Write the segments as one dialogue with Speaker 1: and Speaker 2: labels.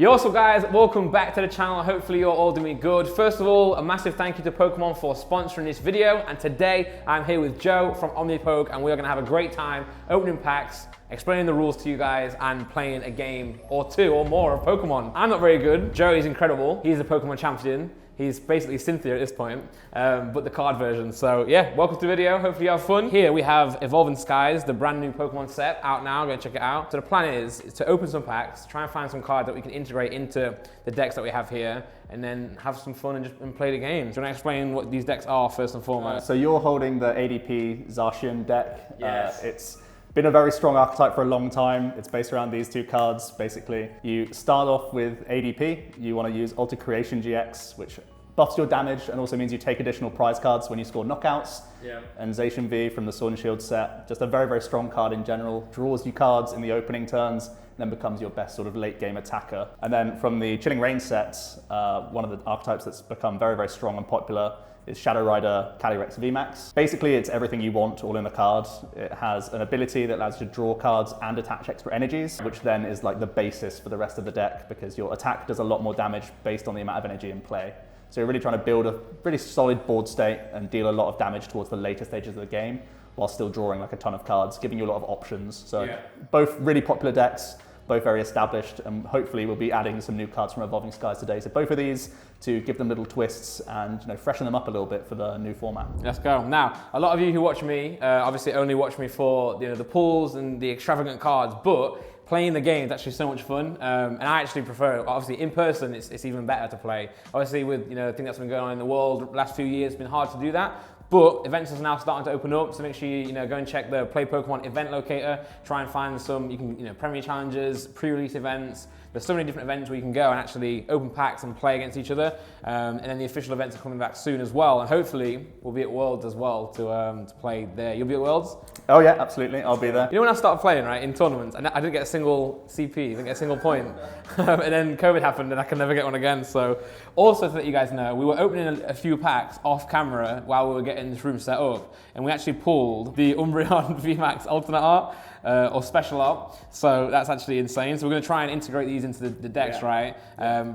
Speaker 1: Yo, what's up guys, welcome back to the channel. Hopefully you're all doing good. First of all, a massive thank you to Pokemon for sponsoring this video. And today I'm here with Joe from Omnipoke and we're gonna have a great time opening packs, explaining the rules to you guys and playing a game or two or more of Pokemon. I'm not very good. Joe is incredible. He's a Pokemon champion. He's basically Cynthia at this point, but the card version. So yeah, welcome to the video. Hopefully you have fun. Here we have Evolving Skies, the brand new Pokemon set out now. Go check it out. So the plan is to open some packs, try and find some cards that we can integrate into the decks that we have here, and then have some fun and play the game. Do you want to explain what these decks are first and foremost?
Speaker 2: So you're holding the ADP Zacian deck.
Speaker 1: Yes.
Speaker 2: It's been a very strong archetype for a long time. It's based around these two cards, basically. You start off with ADP. You want to use Alter Creation GX, which buffs your damage and also means you take additional prize cards when you score knockouts.
Speaker 1: Yeah.
Speaker 2: And Zacian V from the Sword and Shield set, just a very, very strong card in general. Draws you cards in the opening turns, then becomes your best sort of late game attacker. And then from the Chilling Reign sets, one of the archetypes that's become very, very strong and popular is Shadow Rider Calyrex VMAX. Basically, it's everything you want all in the card. It has an ability that allows you to draw cards and attach extra energies, which then is like the basis for the rest of the deck because your attack does a lot more damage based on the amount of energy in play. So you're really trying to build a really solid board state and deal a lot of damage towards the later stages of the game while still drawing like a ton of cards, giving you a lot of options. So both really popular decks, both very established, and hopefully we'll be adding some new cards from Evolving Skies today. So both of these to give them little twists and freshen them up a little bit for the new format. Let's
Speaker 1: go. Now, a lot of you who watch me obviously only watch me for the pulls and the extravagant cards, but playing the game is actually so much fun, and I actually prefer it. Obviously, in person, it's even better to play. Obviously, with the thing that's been going on in the world the last few years, it's been hard to do that. But events are now starting to open up, so make sure you go and check the Play Pokemon event locator. Try and find some, Premier Challenges, pre-release events. There's so many different events where you can go and actually open packs and play against each other. And then the official events are coming back soon as well. And hopefully we'll be at Worlds as well to play there. You'll be at Worlds?
Speaker 2: Oh yeah, absolutely. I'll be there.
Speaker 1: You know when I started playing, right, in tournaments, I didn't get a single CP, didn't get a single point. And then COVID happened and I can never get one again. So also to let you guys know, we were opening a few packs off camera while we were getting this room set up. And we actually pulled the Umbreon VMAX alternate art. Or special art, so that's actually insane. So we're going to try and integrate these into the decks, right?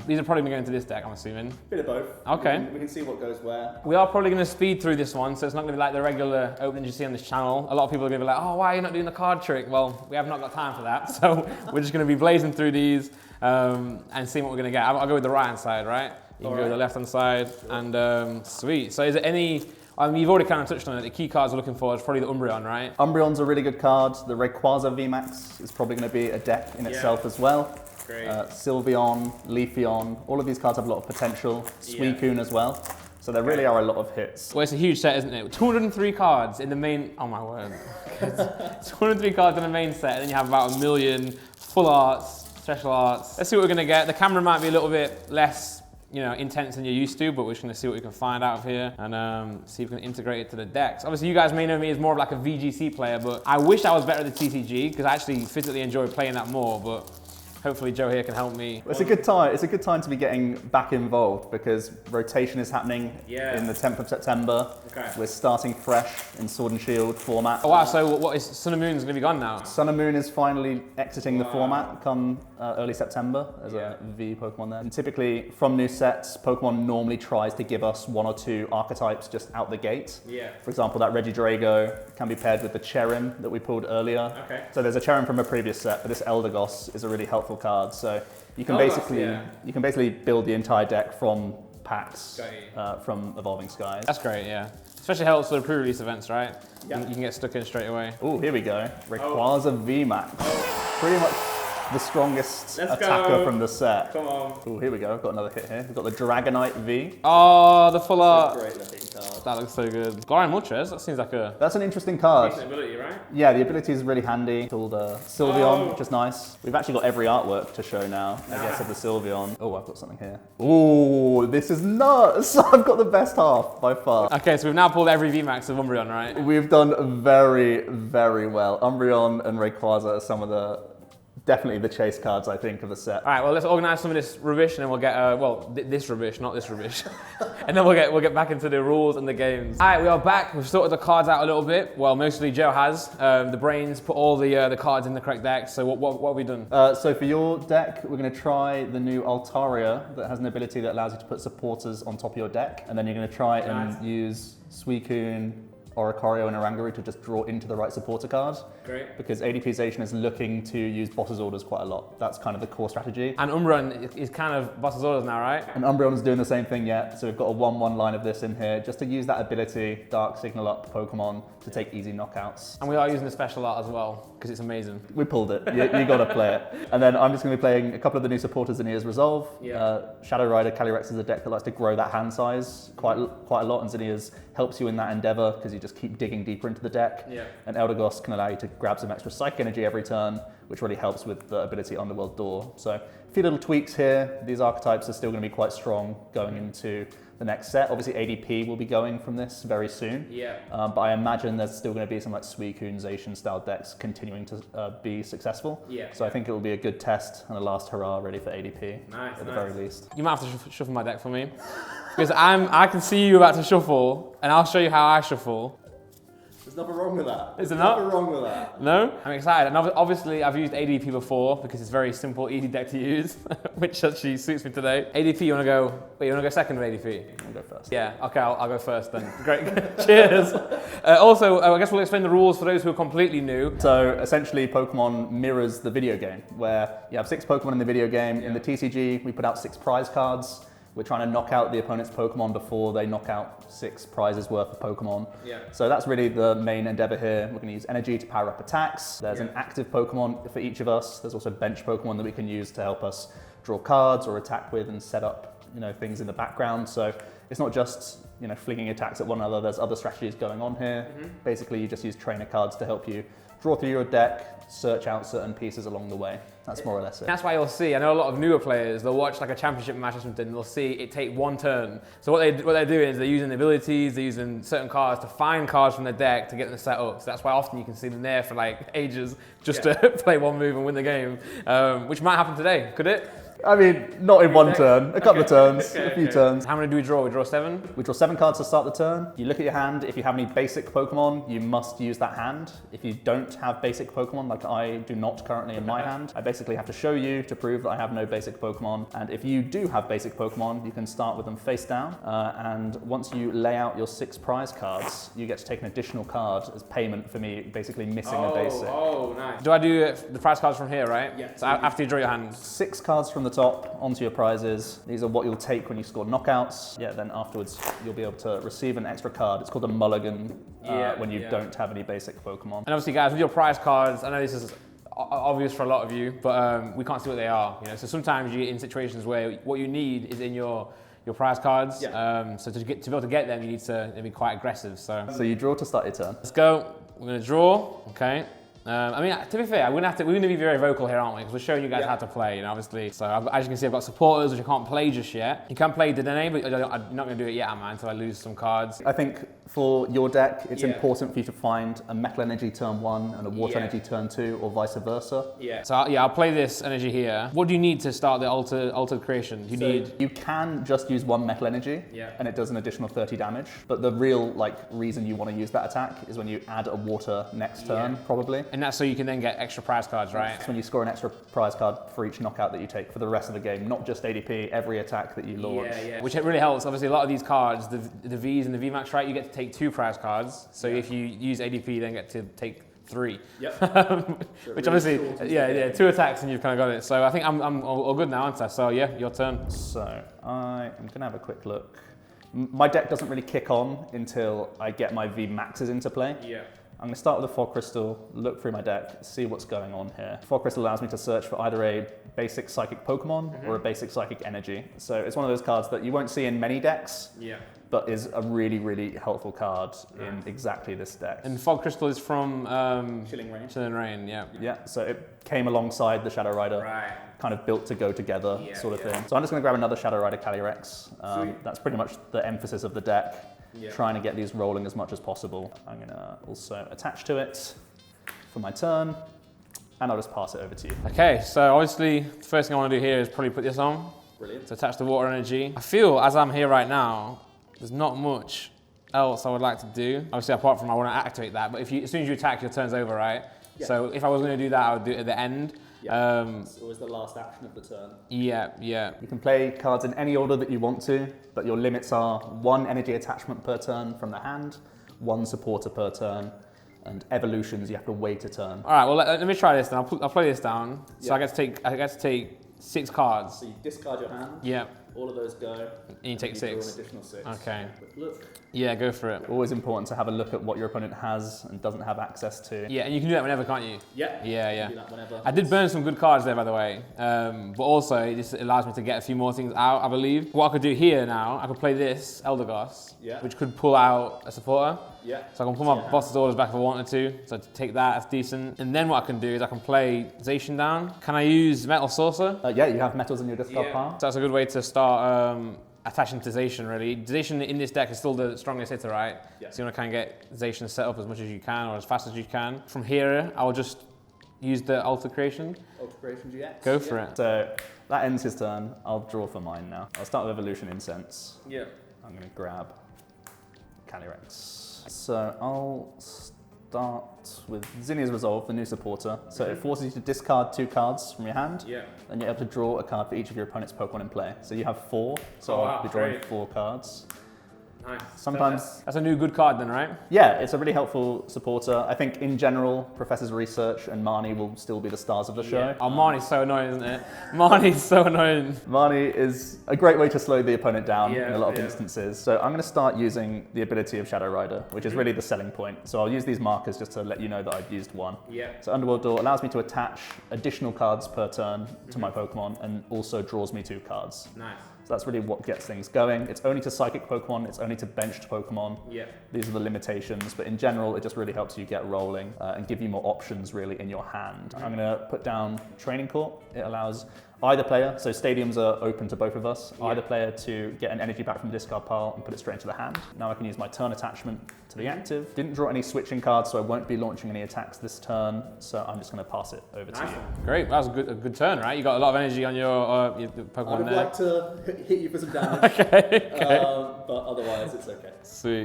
Speaker 1: These are probably going to go into this deck, I'm assuming.
Speaker 2: Bit of both.
Speaker 1: Okay.
Speaker 2: We can see what goes where.
Speaker 1: We are probably going to speed through this one, so it's not going to be like the regular openings you see on this channel. A lot of people are going to be like, oh, why are you not doing the card trick? Well, we have not got time for that, so we're just going to be blazing through these and seeing what we're going to get. I'll go with the right-hand side, right? You can go with the left-hand side, and sweet. So is there any... you've already kind of touched on it. The key cards we're looking for is probably the Umbreon, right?
Speaker 2: Umbreon's a really good card. The Rayquaza VMAX is probably going to be a deck in itself as well.
Speaker 1: Great.
Speaker 2: Sylveon, Leafeon, all of these cards have a lot of potential. Suicune as well. So there really are a lot of hits.
Speaker 1: Well, it's a huge set, isn't it? 203 cards in the main... Oh my word. 203 cards in the main set, and then you have about 1 million full arts, special arts. Let's see what we're going to get. The camera might be a little bit less intense than you're used to, but we're just gonna see what we can find out of here and see if we can integrate it to the decks. Obviously, you guys may know me as more of like a VGC player, but I wish I was better at the TCG because I actually physically enjoy playing that more, but hopefully Joe here can help me.
Speaker 2: It's a good time. It's a good time to be getting back involved because rotation is happening in the 10th of September.
Speaker 1: Okay.
Speaker 2: We're starting fresh in Sword and Shield format.
Speaker 1: Oh wow, so what is Sun and Moon is going to be gone now?
Speaker 2: Sun and Moon is finally exiting the format come early September as a V Pokemon there. And typically from new sets, Pokemon normally tries to give us 1 or 2 archetypes just out the gate.
Speaker 1: Yeah.
Speaker 2: For example, that Regidrago can be paired with the Cherim that we pulled earlier. Okay. So there's a Cherim from a previous set, but this Eldegoss is a really helpful card. So you can basically build the entire deck from packs from Evolving Skies.
Speaker 1: That's great, yeah. Especially helps for the pre-release events, right? Yeah. You can get stuck in straight away.
Speaker 2: Oh, here we go. Rayquaza VMAX. Pretty much the strongest attacker from the set.
Speaker 1: Come on.
Speaker 2: Oh, here we go. I've got another hit here. We've got the Dragonite V.
Speaker 1: Oh, the full art.
Speaker 2: Great looking card.
Speaker 1: That looks so good. Gorian Moltres, that seems like a...
Speaker 2: That's an interesting card.
Speaker 1: Decent ability, right?
Speaker 2: Yeah, the ability is really handy. Called Sylveon, which is nice. We've actually got every artwork to show now, I guess, of the Sylveon. Oh, I've got something here. Oh, this is nuts. I've got the best half by far.
Speaker 1: Okay, so we've now pulled every VMAX of Umbreon, right?
Speaker 2: We've done very, very well. Umbreon and Rayquaza are some of the definitely the chase cards, I think, of the set.
Speaker 1: All right, well, let's organize some of this rubbish, and then we'll get, this rubbish, not this rubbish. And then we'll get back into the rules and the games. All right, we are back. We've sorted the cards out a little bit. Well, mostly Joe has. The brains put all the cards in the correct deck. So what have we done?
Speaker 2: So for your deck, we're going to try the new Altaria that has an ability that allows you to put supporters on top of your deck. And then you're going to try and use Suicune, Oricorio and Oranguru to just draw into the right supporter card.
Speaker 1: Great.
Speaker 2: Because ADPization is looking to use Boss's Orders quite a lot. That's kind of the core strategy.
Speaker 1: And Umbreon is kind of Boss's Orders now, right?
Speaker 2: And Umbreon's doing the same thing yet. So we've got a 1/1 line of this in here, just to use that ability, Dark Signal up Pokemon, to take easy knockouts.
Speaker 1: And we are using the special art as well, because it's amazing.
Speaker 2: We pulled it. You got to play it. And then I'm just going to be playing a couple of the new supporters in Zinnia's Resolve. Shadow Rider Calyrex is a deck that likes to grow that hand size quite a lot, and Zinnia's helps you in that endeavor because you just keep digging deeper into the deck. And Eldegoss can allow you to grab some extra psychic energy every turn, which really helps with the ability Underworld Door. So a few little tweaks here. These archetypes are still going to be quite strong going into the next set. Obviously ADP will be going from this very soon. But I imagine there's still going to be some like Suicune-zation style decks continuing to be successful. So I think it will be a good test and a last hurrah ready for ADP at the very least.
Speaker 1: You might have to shuffle my deck for me. Because I can see you about to shuffle, and I'll show you how I shuffle.
Speaker 2: There's nothing wrong with that.
Speaker 1: Is there not?
Speaker 2: Nothing wrong with that.
Speaker 1: No? I'm excited. And obviously, I've used ADP before because it's a very simple, easy deck to use, which actually suits me today. ADP, you want to go second with ADP?
Speaker 2: I'll go first.
Speaker 1: Yeah, okay, I'll go first then. Great. Cheers. Also, I guess we'll explain the rules for those who are completely new.
Speaker 2: So essentially, Pokemon mirrors the video game, where you have 6 Pokemon in the video game. In the TCG, we put out 6 prize cards. We're trying to knock out the opponent's Pokemon before they knock out 6 prizes worth of Pokemon. So that's really the main endeavor here. We're going to use energy to power up attacks. There's an active Pokemon for each of us. There's also bench Pokemon that we can use to help us draw cards or attack with and set up, things in the background. So it's not just, flinging attacks at one another. There's other strategies going on here. Basically, you just use trainer cards to help you draw through your deck, search out certain pieces along the way. That's more or less it.
Speaker 1: That's why you'll see, I know a lot of newer players, they'll watch like a championship match or something, and they'll see it take 1 turn. So what they're doing is they're using abilities, they're using certain cards to find cards from the deck to get them set up. So that's why often you can see them there for like ages just to play 1 move and win the game, which might happen today, could it?
Speaker 2: I mean, not in 1 turn, a couple of turns, a few turns.
Speaker 1: How many do we draw? We draw 7?
Speaker 2: We draw 7 cards to start the turn. You look at your hand. If you have any basic Pokemon, you must use that hand. If you don't have basic Pokemon, like I do not currently in my hand, I basically have to show you to prove that I have no basic Pokemon. And if you do have basic Pokemon, you can start with them face down. And once you lay out your 6 prize cards, you get to take an additional card as payment for me basically missing a basic.
Speaker 1: Oh, nice. Do I do the prize cards from here, right? Yeah. So after you draw your hand?
Speaker 2: 6 cards from the top onto your prizes. These are what you'll take when you score knockouts. Then afterwards you'll be able to receive an extra card. It's called a mulligan when you don't have any basic Pokemon.
Speaker 1: And obviously guys, with your prize cards, I know this is obvious for a lot of you, but we can't see what they are. So sometimes you get in situations where what you need is in your prize cards. So to be able to get them, you need to be quite aggressive. So
Speaker 2: you draw to start your turn.
Speaker 1: Let's go. We're going to draw. Okay. I mean, to be fair, we're going to be very vocal here, aren't we? Because we're showing you guys how to play, obviously. So as you can see, I've got supporters, which I can't play just yet. You can play Dedenne, but I'm not going to do it yet, am I, until I lose some cards.
Speaker 2: I think for your deck, it's important for you to find a Metal Energy turn 1 and a Water Energy turn 2, or vice versa.
Speaker 1: So I'll play this energy here. What do you need to start the altered creation?
Speaker 2: You can just use 1 Metal Energy, and it does an additional 30 damage. But the real reason you want to use that attack is when you add a Water next turn, probably.
Speaker 1: And that's so you can then get extra prize cards, right?
Speaker 2: That's when you score an extra prize card for each knockout that you take for the rest of the game, not just ADP, every attack that you launch.
Speaker 1: Which it really helps. Obviously, a lot of these cards, the Vs and the VMAX, right, you get to take 2 prize cards. So if you use ADP, you then get to take 3. Which obviously, 2 attacks and you've kind of got it. So I think I'm all good now, aren't I? So your turn.
Speaker 2: So I am going to have a quick look. My deck doesn't really kick on until I get my VMAXs into play. I'm going to start with a Fog Crystal, look through my deck, see what's going on here. Fog Crystal allows me to search for either a basic Psychic Pokemon or a basic Psychic Energy. So it's one of those cards that you won't see in many decks, but is a really, really helpful card in exactly this deck.
Speaker 1: And Fog Crystal is from
Speaker 2: Chilling Rain.
Speaker 1: Chilling Rain,
Speaker 2: so it came alongside the Shadow Rider, kind of built to go together sort of thing. So I'm just going to grab another Shadow Rider Calyrex. That's pretty much the emphasis of the deck. Trying to get these rolling as much as possible. I'm going to also attach to it for my turn. and I'll just pass it over to you.
Speaker 1: Okay, so obviously the first thing I want to do here is probably put this on.
Speaker 2: Brilliant.
Speaker 1: To attach the water energy. I feel as I'm here right now, there's not much else I would like to do. Obviously, apart from I want to activate that, but as soon as you attack, your turn's over, right?
Speaker 2: Yeah.
Speaker 1: So if I was going to do that, I would do it at the end.
Speaker 2: Yeah. It's always the last action of the turn.
Speaker 1: Yeah.
Speaker 2: You can play cards in any order that you want to, but your limits are 1 energy attachment per turn from the hand, 1 supporter per turn, and evolutions you have to wait a turn.
Speaker 1: All right, well let me try this then. I'll play this down. So I get to take 6 cards.
Speaker 2: So you discard your hand.
Speaker 1: Yeah.
Speaker 2: All of those go.
Speaker 1: And you take 6.
Speaker 2: Draw an additional 6.
Speaker 1: Okay.
Speaker 2: Quick look.
Speaker 1: Yeah, go for it.
Speaker 2: Always important to have a look at what your opponent has and doesn't have access to.
Speaker 1: Yeah, and you can do that whenever, can't you?
Speaker 2: Yeah.
Speaker 1: Yeah.
Speaker 2: You can do that whenever.
Speaker 1: I did burn some good cards there, by the way. But also, it just allows me to get a few more things out, I believe. What I could do here now, I could play this Eldegoss, which could pull out a supporter.
Speaker 2: Yeah.
Speaker 1: So I can pull my boss's orders back if I wanted to. So to take that, that's decent. And then what I can do is I can play Zacian down. Can I use Metal Saucer?
Speaker 2: Yeah, you have metals in your discard pile.
Speaker 1: So that's a good way to start attaching to Zacian, really. Zacian in this deck is still the strongest hitter, right?
Speaker 2: Yeah.
Speaker 1: So you want to kind of get Zacian set up as much as you can or as fast as you can. From here, I will just use the Alter Creation.
Speaker 2: Alter Creation GX.
Speaker 1: Go for it.
Speaker 2: So that ends his turn. I'll draw for mine now. I'll start with Evolution Incense.
Speaker 1: Yeah.
Speaker 2: I'm going to grab Calyrex. So I'll start with Zinnia's Resolve, the new supporter. So it forces you to discard 2 cards from your hand.
Speaker 1: Yeah.
Speaker 2: And you're able to draw a card for each of your opponent's Pokemon in play. So you have 4. So I'll be drawing 4 cards.
Speaker 1: Nice.
Speaker 2: Sometimes...
Speaker 1: That's a new good card then, right?
Speaker 2: Yeah, it's a really helpful supporter. I think in general, Professor's Research and Marnie will still be the stars of the show.
Speaker 1: Yeah. Oh, Marnie's so annoying, isn't it? Marnie's so annoying.
Speaker 2: Marnie is a great way to slow the opponent down in a lot of instances. So I'm going to start using the ability of Shadow Rider, which is really the selling point. So I'll use these markers just to let you know that I've used 1.
Speaker 1: Yeah.
Speaker 2: So Underworld Door allows me to attach additional cards per turn to my Pokemon and also draws me 2 cards.
Speaker 1: Nice.
Speaker 2: So that's really what gets things going. It's only to Psychic Pokemon, it's only to benched Pokemon.
Speaker 1: Yeah.
Speaker 2: These are the limitations, but in general, it just really helps you get rolling and give you more options really in your hand. I'm gonna put down Training Court. It allows either player, so stadiums are open to both of us, either player to get an energy back from the discard pile and put it straight into the hand. Now I can use my turn attachment to the active. Didn't draw any switching cards, so I won't be launching any attacks this turn, so I'm just gonna pass it over to you.
Speaker 1: Great, that was a good turn, right? You got a lot of energy on your Pokemon
Speaker 2: I would
Speaker 1: there.
Speaker 2: like to hit you for some damage,
Speaker 1: okay.
Speaker 2: but otherwise it's okay.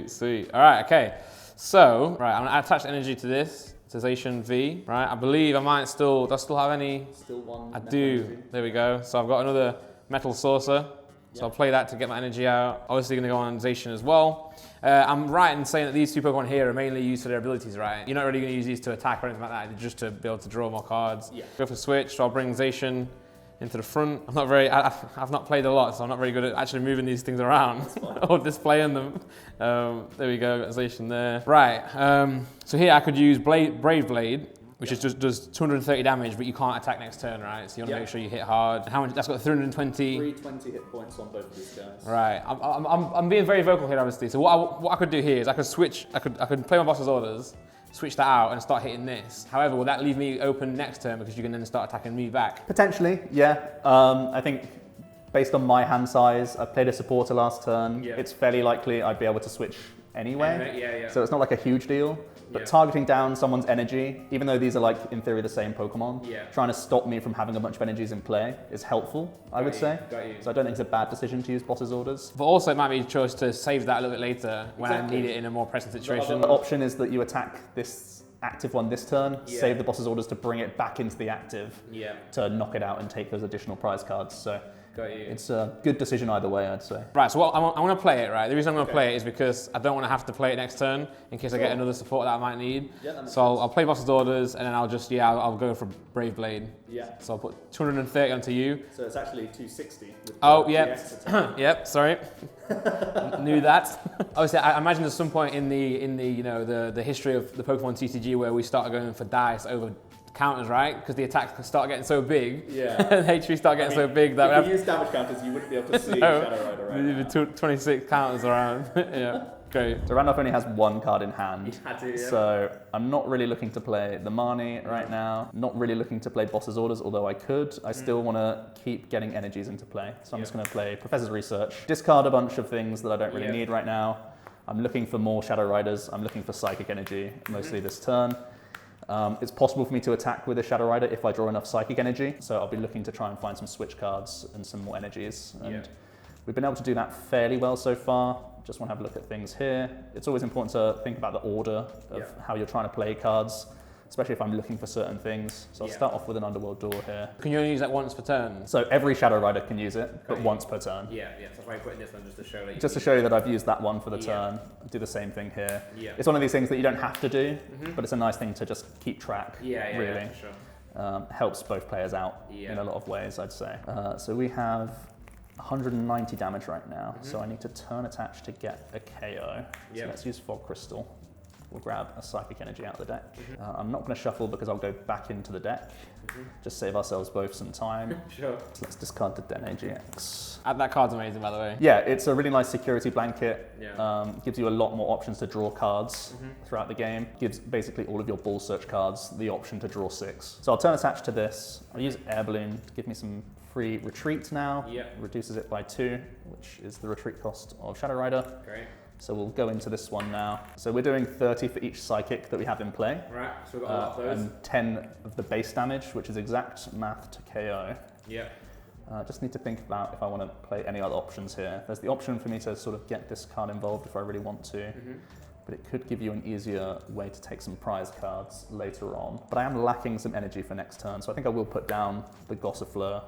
Speaker 1: Sweet. All right, okay. So, right, I'm gonna attach energy to this. Zacian V, right? I believe I might still, do I still have any?
Speaker 2: Still 1.
Speaker 1: I do.
Speaker 2: Energy.
Speaker 1: There we go. So I've got another Metal Saucer. So I'll play that to get my energy out. Obviously going to go on Zacian as well. I'm right in saying that these 2 Pokemon here are mainly used for their abilities, right? You're not really going to use these to attack or anything like that, just to be able to draw more cards. Yeah. Go for switch, so I'll bring Zacian into the front. I'm not very, I've not played a lot, so I'm not very good at actually moving these things around or displaying them. There we go, got Zacian there. Right, so here I could use Brave Blade, which is just does 230 damage, but you can't attack next turn, right? So you want to make sure you hit hard. How much? That's got 320.
Speaker 2: 320 hit points on both of these guys.
Speaker 1: Right. I'm being very vocal here, obviously. So what I could do here is I could switch. I could play my boss's orders, switch that out, and start hitting this. However, will that leave me open next turn because you can then start attacking me back?
Speaker 2: Potentially, yeah. I think based on my hand size, I played a supporter last turn. Yeah. It's fairly likely I'd be able to switch anyway. So it's not like a huge deal. But targeting down someone's energy, even though these are like, in theory, the same Pokemon, trying to stop me from having a bunch of energies in play is helpful, I would say. So I don't think it's a bad decision to use boss's orders.
Speaker 1: But also it might be a choice to save that a little bit later when I need it in a more pressing situation.
Speaker 2: The option is that you attack this active one this turn, save the boss's orders to bring it back into the active to knock it out and take those additional prize cards. So it's a good decision either way, I'd say. Right,
Speaker 1: so I want to play it, right? The reason I'm going to play it is because I don't want to have to play it next turn in case I get another support that I might need. So I'll play boss's orders and then I'll just, I'll go for Brave Blade. So I'll put 230 onto you.
Speaker 2: So it's actually 260.
Speaker 1: With yep, sorry. Knew that. Obviously, I imagine there's some point in the history of the Pokemon TCG where we started going for dice over counters, right? Because the attacks start getting so big, and the HP start getting so big that
Speaker 2: if you use damage counters, you wouldn't be able to see Shadow Rider right now.
Speaker 1: 26 counters around. Great.
Speaker 2: So Randolph only has 1 card in hand, so I'm not really looking to play the Marnie right now. Not really looking to play boss's orders, although I could. I still want to keep getting energies into play, so I'm just going to play Professor's Research, discard a bunch of things that I don't really need right now. I'm looking for more Shadow Riders. I'm looking for Psychic Energy, mostly this turn. It's possible for me to attack with a Shadow Rider if I draw enough Psychic Energy, so I'll be looking to try and find some switch cards and some more energies. And we've been able to do that fairly well so far. Just want to have a look at things here. It's always important to think about the order of how you're trying to play cards, especially if I'm looking for certain things. So I'll start off with an Underworld Door here.
Speaker 1: Can you only use that once per turn?
Speaker 2: So every Shadow Rider can use it, but once per turn.
Speaker 1: Yeah, so that's why I put in this one, just to show that.
Speaker 2: Just to show you that I've used that one for the turn. I'll do the same thing here. It's one of these things that you don't have to do, but it's a nice thing to just keep track, really.
Speaker 1: For sure.
Speaker 2: Helps both players out in a lot of ways, I'd say. So we have 190 damage right now, so I need to turn attach to get a KO. So let's use Fog Crystal. We'll grab a Psychic Energy out of the deck. I'm not going to shuffle because I'll go back into the deck. Just save ourselves both some time.
Speaker 1: Sure.
Speaker 2: So let's discard the Dene GX.
Speaker 1: That card's amazing, by the way.
Speaker 2: Yeah, it's a really nice security blanket. Gives you a lot more options to draw cards throughout the game. Gives basically all of your ball search cards the option to draw 6. So I'll turn attach to this. I'll use Air Balloon to give me some free retreat now. Reduces it by 2, which is the retreat cost of Shadow Rider.
Speaker 1: Great.
Speaker 2: So we'll go into this one now. So we're doing 30 for each Psychic that we have in play.
Speaker 1: Right, so we've got a lot of those.
Speaker 2: And 10 of the base damage, which is exact math to KO. Just need to think about if I want to play any other options here. There's the option for me to sort of get this card involved if I really want to. But it could give you an easier way to take some prize cards later on. But I am lacking some energy for next turn, so I think I will put down the Gossifleur.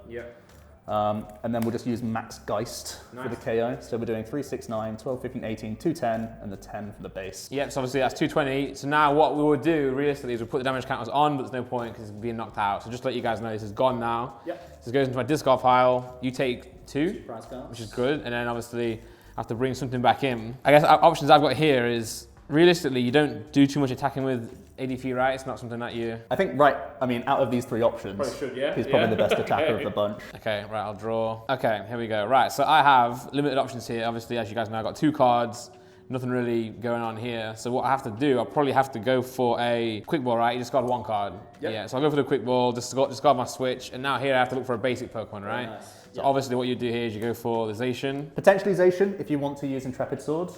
Speaker 2: And then we'll just use Max Geist for the KO. So we're doing 3, 6, 9, 12, 15, 18, 210, and the 10 for the base.
Speaker 1: So obviously that's 220. So now what we would do realistically is we'll put the damage counters on, but there's no point because it's being knocked out. So just to let you guys know, this is gone now. So it goes into my discard pile. You take 2,
Speaker 2: prize cards,
Speaker 1: which is good. And then obviously I have to bring something back in. I guess options I've got here is realistically, you don't do too much attacking with ADP, right? It's not something that you...
Speaker 2: I think, out of these 3 options, he's probably the best attacker of the bunch.
Speaker 1: Okay, right, I'll draw. Okay, here we go. Right, so I have limited options here. Obviously, as you guys know, I've got 2 cards. Nothing really going on here. So what I have to do, I'll probably have to go for a quick ball, right? You discard 1 card. So I'll go for the quick ball, discard my switch, and now here I have to look for a basic Pokemon, right? So obviously what you do here is you go for the Zacian.
Speaker 2: Potentially Zacian if you want to use Intrepid Sword.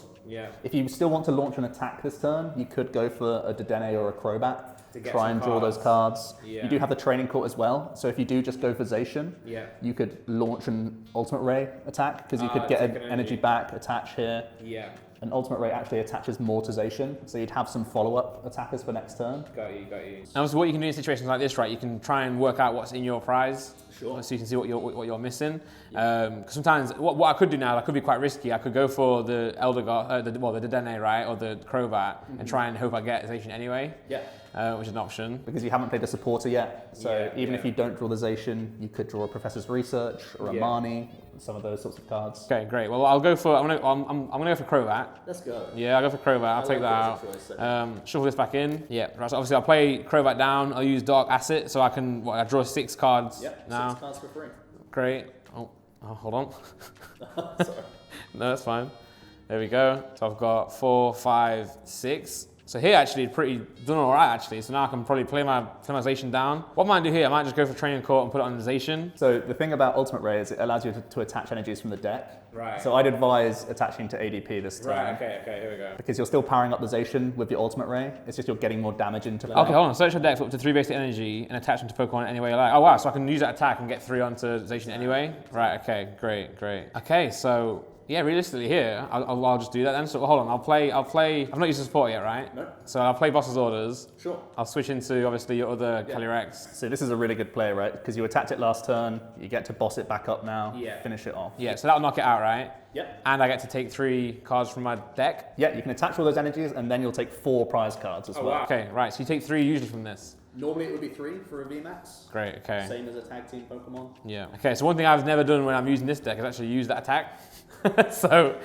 Speaker 2: If you still want to launch an attack this turn, you could go for a Dedenne or a Crobat. Try and draw those cards. You do have the Training Court as well, so if you do just go for Zacian, you could launch an Ultimate Ray attack, because you could get an energy back, attach here. And Ultimate Ray actually attaches more to Zacian, so you'd have some follow-up attackers for next turn.
Speaker 1: Got you. And obviously what you can do in situations like this, right, you can try and work out what's in your prize. So you can see what you're missing. Because sometimes what I could do now, I could be quite risky. I could go for the the Dedenne, right, or the Crobat, and try and hope I get Zacian anyway. Which is an option.
Speaker 2: Because you haven't played a supporter yet, so even if you don't draw the Zacian, you could draw a Professor's Research or a Marnie, some of those sorts of cards.
Speaker 1: Okay, great. Well, I'll go for. I'm gonna go for Crobat.
Speaker 2: Let's go.
Speaker 1: Yeah, I'll go for Crobat. I'll take that out. Shuffle this back in. Right. So obviously, I'll play Crobat down. I'll use Dark Asset, so I can. I draw 6 cards now.
Speaker 2: 6 cards for free.
Speaker 1: Great. Oh, hold on.
Speaker 2: Sorry.
Speaker 1: No, that's fine. There we go. So I've got 4, 5, 6. So here actually done all right actually. So now I can probably play my Zacian down. What I might do here, I might just go for Training Court and put it on Zacian.
Speaker 2: So the thing about Ultimate Ray is it allows you to attach energies from the deck.
Speaker 1: Right.
Speaker 2: So I'd advise attaching to ADP this turn.
Speaker 1: Right, okay, here we go.
Speaker 2: Because you're still powering up the Zacian with your Ultimate Ray. It's just you're getting more damage into play.
Speaker 1: Okay, hold on. Search your deck for up to 3 basic energy and attach them to Pokemon any way you like. Oh wow, so I can use that attack and get 3 onto Zacian anyway? Right, okay, great. Okay, so yeah, realistically here, I'll just do that then. So hold on, I'll play. I've not used the support yet, right?
Speaker 2: No.
Speaker 1: So I'll play Boss's Orders.
Speaker 2: Sure.
Speaker 1: I'll switch into obviously your other Calyrex.
Speaker 2: So this is a really good play, right? Because you attacked it last turn, you get to boss it back up now, finish it off.
Speaker 1: So that'll knock it out, right?
Speaker 2: Yep.
Speaker 1: And I get to take 3 cards from my deck.
Speaker 2: Yeah, you can attach all those energies, and then you'll take 4 prize cards as well.
Speaker 1: Wow. Okay, right. So you take 3 usually from this.
Speaker 2: Normally it would be 3 for a VMAX.
Speaker 1: Great. Okay.
Speaker 2: Same as a tag team Pokemon.
Speaker 1: Yeah. Okay. So one thing I've never done when I'm using this deck is actually use that attack. So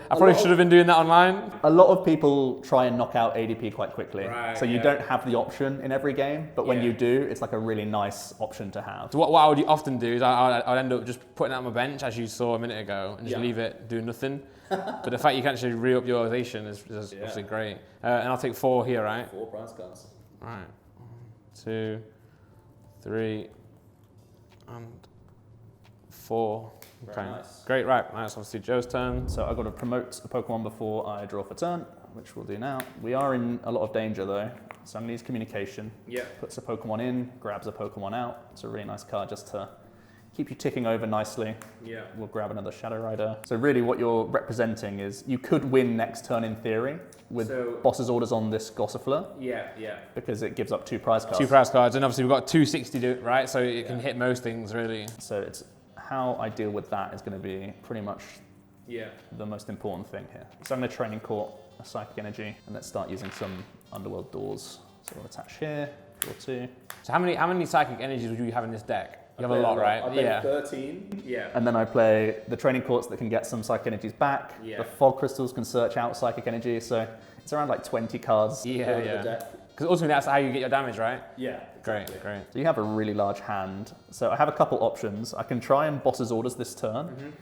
Speaker 1: I probably should have been doing that online.
Speaker 2: A lot of people try and knock out ADP quite quickly.
Speaker 1: Right,
Speaker 2: so you don't have the option in every game, but when you do, it's like a really nice option to have.
Speaker 1: So what I would often do is I'd end up just putting it on my bench, as you saw a minute ago, and just leave it doing nothing. But the fact you can actually re-up your Zacian is obviously great. And I'll take 4 here, right?
Speaker 2: 4 prize cards.
Speaker 1: All right. 1, 2, 3, and 4. Okay.
Speaker 2: Very nice.
Speaker 1: Great, right. Now it's obviously Joe's turn.
Speaker 2: So I've got to promote a Pokemon before I draw for turn, which we'll do now. We are in a lot of danger though. So I'm going to use Communication.
Speaker 1: Yeah.
Speaker 2: Puts a Pokemon in, grabs a Pokemon out. It's a really nice card just to keep you ticking over nicely.
Speaker 1: Yeah.
Speaker 2: We'll grab another Shadow Rider. So really what you're representing is you could win next turn in theory with Boss's Orders on this Gossifleur.
Speaker 1: Yeah, yeah.
Speaker 2: Because it gives up 2 prize cards.
Speaker 1: 2 prize cards, and obviously we've got 260, right? So it can hit most things, really.
Speaker 2: So it's how I deal with that is going to be pretty much the most important thing here. So I'm going to Training Court a Psychic Energy, and let's start using some Underworld Doors. So we'll attach here, draw 2.
Speaker 1: So how many Psychic Energies would you have in this deck? You have a lot, right?
Speaker 2: I play 13. Yeah. And then I play the Training Courts that can get some Psychic Energies back. Yeah. The Fog Crystals can search out Psychic Energy, so it's around like 20 cards over the deck. Because
Speaker 1: ultimately that's how you get your damage, right?
Speaker 2: Yeah.
Speaker 1: Exactly. Great.
Speaker 2: So you have a really large hand. So I have a couple options. I can try and Boss's Orders this turn,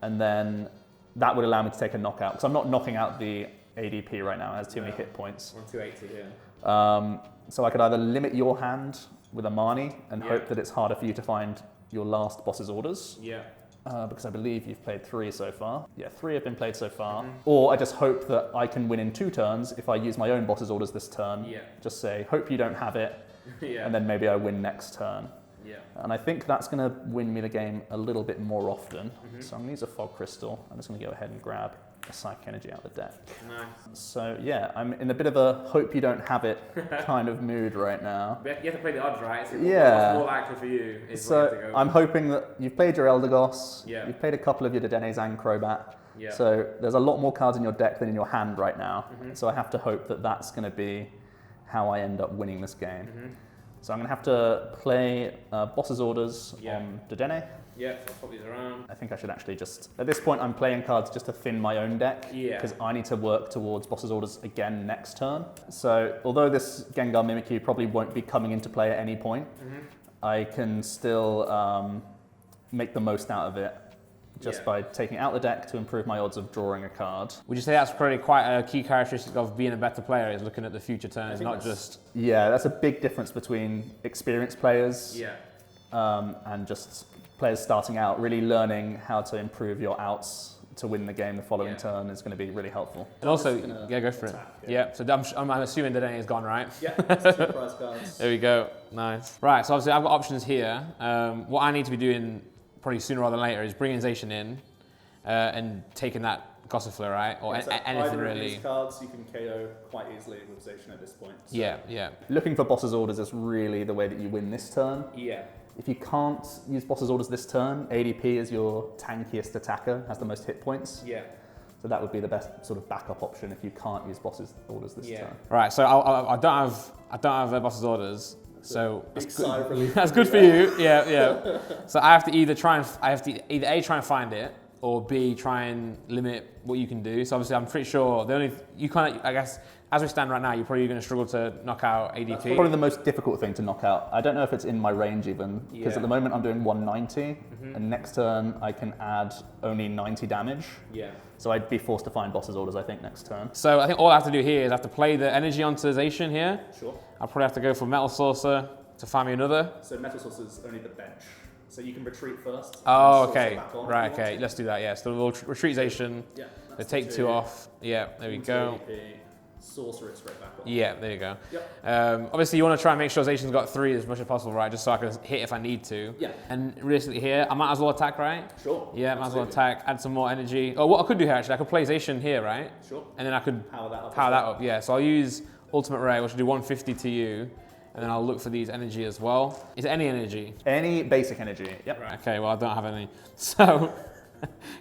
Speaker 2: and then that would allow me to take a knockout, because I'm not knocking out the ADP right now. It has too many hit points.
Speaker 1: 280, yeah.
Speaker 2: So I could either limit your hand with a Marnie and hope that it's harder for you to find your last Boss's Orders. Yeah. Because I believe you've played 3 so far. Yeah, 3 have been played so far. Or I just hope that I can win in 2 turns if I use my own Boss's Orders this turn. Yeah. Just say, hope you don't have it, and then maybe I win next turn. Yeah. And I think that's going to win me the game a little bit more often. So I'm going to use a Fog Crystal. I'm just going to go ahead and grab a Psychic Energy out of the deck. Nice. So yeah, I'm in a bit of a hope you don't have it kind of mood right now.
Speaker 1: You have to play the odds, right? So
Speaker 2: yeah.
Speaker 1: What's more likely for you is
Speaker 2: so I'm hoping that you've played your Eldegoss, you've played a couple of your Dedennes and Crobat. Yeah. So there's a lot more cards in your deck than in your hand right now. So I have to hope that that's going to be how I end up winning this game. So I'm going to have to play Boss's Orders on Dedenne.
Speaker 1: Yeah, so I'll pop these around.
Speaker 2: I think I should actually just, at this point I'm playing cards just to thin my own deck, because I need to work towards Boss's Orders again next turn. So although this Gengar Mimikyu probably won't be coming into play at any point, I can still make the most out of it just by taking out the deck to improve my odds of drawing a card.
Speaker 1: Would you say that's probably quite a key characteristic of being a better player, is looking at the future turns, not just...
Speaker 2: Yeah, that's a big difference between experienced players and just players starting out. Really learning how to improve your outs to win the game the following turn is going to be really helpful.
Speaker 1: And also, go for it. So I'm assuming Dedenne is gone, right?
Speaker 2: Yeah, it's 2 prize cards.
Speaker 1: There we go, nice. Right, so obviously I've got options here. What I need to be doing probably sooner rather than later is bringing Zacian in and taking that Gossifleur, right? Or anything really.
Speaker 2: These cards you can KO quite easily with Zacian at this point. So
Speaker 1: yeah.
Speaker 2: Looking for Boss's Orders is really the way that you win this turn.
Speaker 1: Yeah.
Speaker 2: If you can't use Boss's Orders this turn, ADP is your tankiest attacker, has the most hit points. Yeah. So that would be the best sort of backup option if you can't use Boss's Orders this turn.
Speaker 1: Right, so I don't have Boss's Orders. So that's good for you. Yeah. So I have to either try and A, try and find it, or B, try and limit what you can do. So obviously I'm pretty sure I guess as we stand right now, you're probably going to struggle to knock out ADP.
Speaker 2: That's probably the most difficult thing to knock out. I don't know if it's in my range even, because at the moment I'm doing 190, and next turn I can add only 90 damage. Yeah. So I'd be forced to find Boss's Orders, I think, next turn.
Speaker 1: So I think all I have to do here is I have to play the energy onto Zacian here. Sure. I'll probably have to go for Metal Saucer to find me another.
Speaker 2: So Metal Saucer is only the bench. So you can retreat first.
Speaker 1: Oh, okay. Right, okay. Let's do that, yeah. So we'll retreat Zacian. Yeah. So take 2 off. Yeah, there we go.
Speaker 2: Sorcerer it straight back on.
Speaker 1: Yeah, there you go. Yep. Obviously, you want to try and make sure Zacian's got 3 as much as possible, right? Just so I can hit if I need to. Yeah. And realistically here, I might as well attack, right?
Speaker 2: Sure.
Speaker 1: Yeah, might as well attack, add some more energy. Oh, what I could do here, actually, I could play Zacian here, right?
Speaker 2: Sure.
Speaker 1: And then I could power that up, yeah. So I'll use Ultimate Ray, which will do 150 to you. And then I'll look for these energy as well. Is it any energy?
Speaker 2: Any basic energy, yep.
Speaker 1: Right, okay, well, I don't have any. So...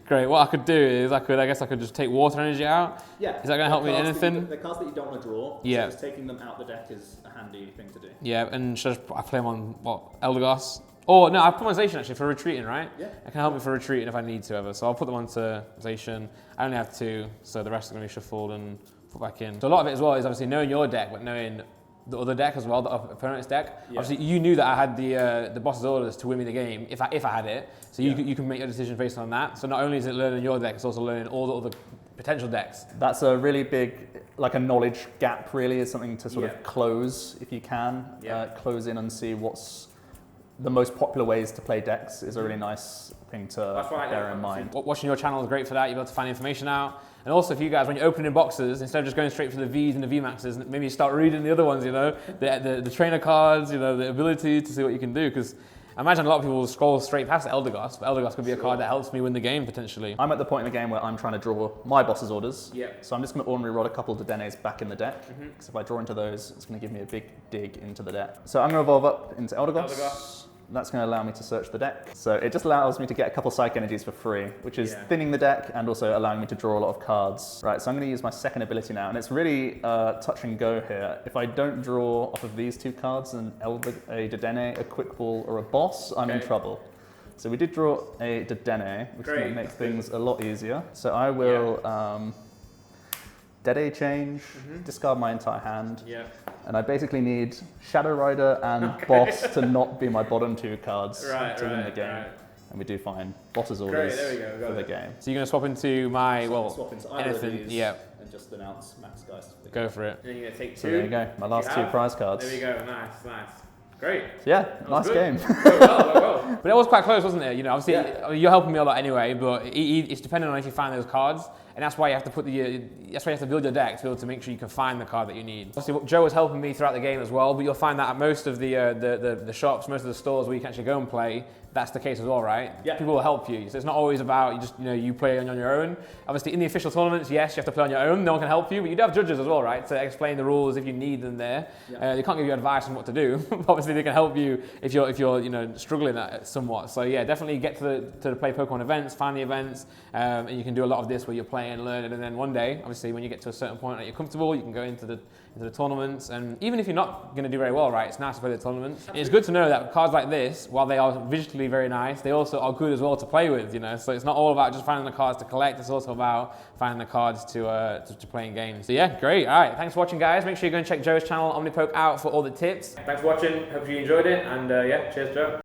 Speaker 1: Great. What I could do is I guess I could just take water energy out. Yeah. Is that going to help me in anything?
Speaker 2: The cards that you don't want to draw.
Speaker 1: Yeah.
Speaker 2: So just taking them out the deck is a handy thing to do.
Speaker 1: Yeah. And should I play them on what, Eldegoss? Oh no, I put my Zacian actually for retreating, right? Yeah. It can help me for retreating if I need to ever. So I'll put them onto Zacian. I only have 2, so the rest are going to be shuffled and put back in. So a lot of it as well is obviously knowing your deck, but knowing the other deck as well, the opponent's deck. Yeah. Obviously, you knew that I had the Boss's Orders to win me the game if I had it. So you can make your decision based on that. So not only is it learning your deck, it's also learning all the other potential decks.
Speaker 2: That's a really big, like a knowledge gap. Really, is something to sort of close if you can. Yeah. Close in and see what's the most popular ways to play decks is a really nice thing to bear in mind.
Speaker 1: Watching your channel is great for that. You'll be able to find information out. And also for you guys, when you're opening boxes, instead of just going straight for the Vs and the VMAXs, maybe you start reading the other ones, you know, the trainer cards, you know, the ability to see what you can do. Because I imagine a lot of people will scroll straight past Eldegoss, but Eldegoss could be a card that helps me win the game potentially.
Speaker 2: I'm at the point in the game where I'm trying to draw my boss's orders.
Speaker 1: Yeah.
Speaker 2: So I'm just going to ordinary roll a couple of Dedenes back in the deck. Because if I draw into those, it's going to give me a big dig into the deck. So I'm going to evolve up into Eldegoss. That's going to allow me to search the deck. So it just allows me to get a couple Psych Energies for free, which is thinning the deck and also allowing me to draw a lot of cards. Right, so I'm going to use my second ability now, and it's really touch and go here. If I don't draw off of these 2 cards, a Dedenne, a Quick Ball, or a Boss, I'm in trouble. So we did draw a Dedenne, which is going to make things a lot easier. So I will Dede change, discard my entire hand, and I basically need Shadow Rider and Boss to not be my bottom 2 cards to win the game. And we do find Boss's orders for the game.
Speaker 1: So you're going to swap into my,
Speaker 2: swap into either
Speaker 1: anything,
Speaker 2: of these and just announce Max Geist.
Speaker 1: Go for it.
Speaker 3: And then you're going to take 2.
Speaker 2: So there you go, my last 2 prize cards.
Speaker 3: There we go, nice. Great.
Speaker 2: So yeah, nice game.
Speaker 1: Well. But it was quite close, wasn't it? You know, obviously you're helping me a lot anyway, but it's dependent on if you find those cards. And that's why you have to build your deck to be able to make sure you can find the card that you need. Obviously, Joe was helping me throughout the game as well, but you'll find that at most of the shops, most of the stores where you can actually go and play, that's the case as well, right?
Speaker 2: Yeah.
Speaker 1: People will help you. So it's not always about you play on your own. Obviously, in the official tournaments, yes, you have to play on your own. No one can help you, but you do have judges as well, right? To explain the rules if you need them there. Yeah. They can't give you advice on what to do. Obviously, they can help you if you're struggling at somewhat. So yeah, definitely get to the play Pokemon events, find the events, and you can do a lot of this where you're playing, learning, and then one day, obviously, when you get to a certain point that you're comfortable, you can go into the tournaments. And even if you're not going to do very well, right, it's nice to play the tournaments. It's good to know that cards like this, while they are visually very nice, they also are good as well to play with, So it's not all about just finding the cards to collect, it's also about finding the cards to play in games. So yeah, great. All right, thanks for watching, guys. Make sure you go and check Joe's channel, Omnipoke, out for all the tips.
Speaker 3: Thanks for watching. Hope you enjoyed it. And yeah, cheers, Joe.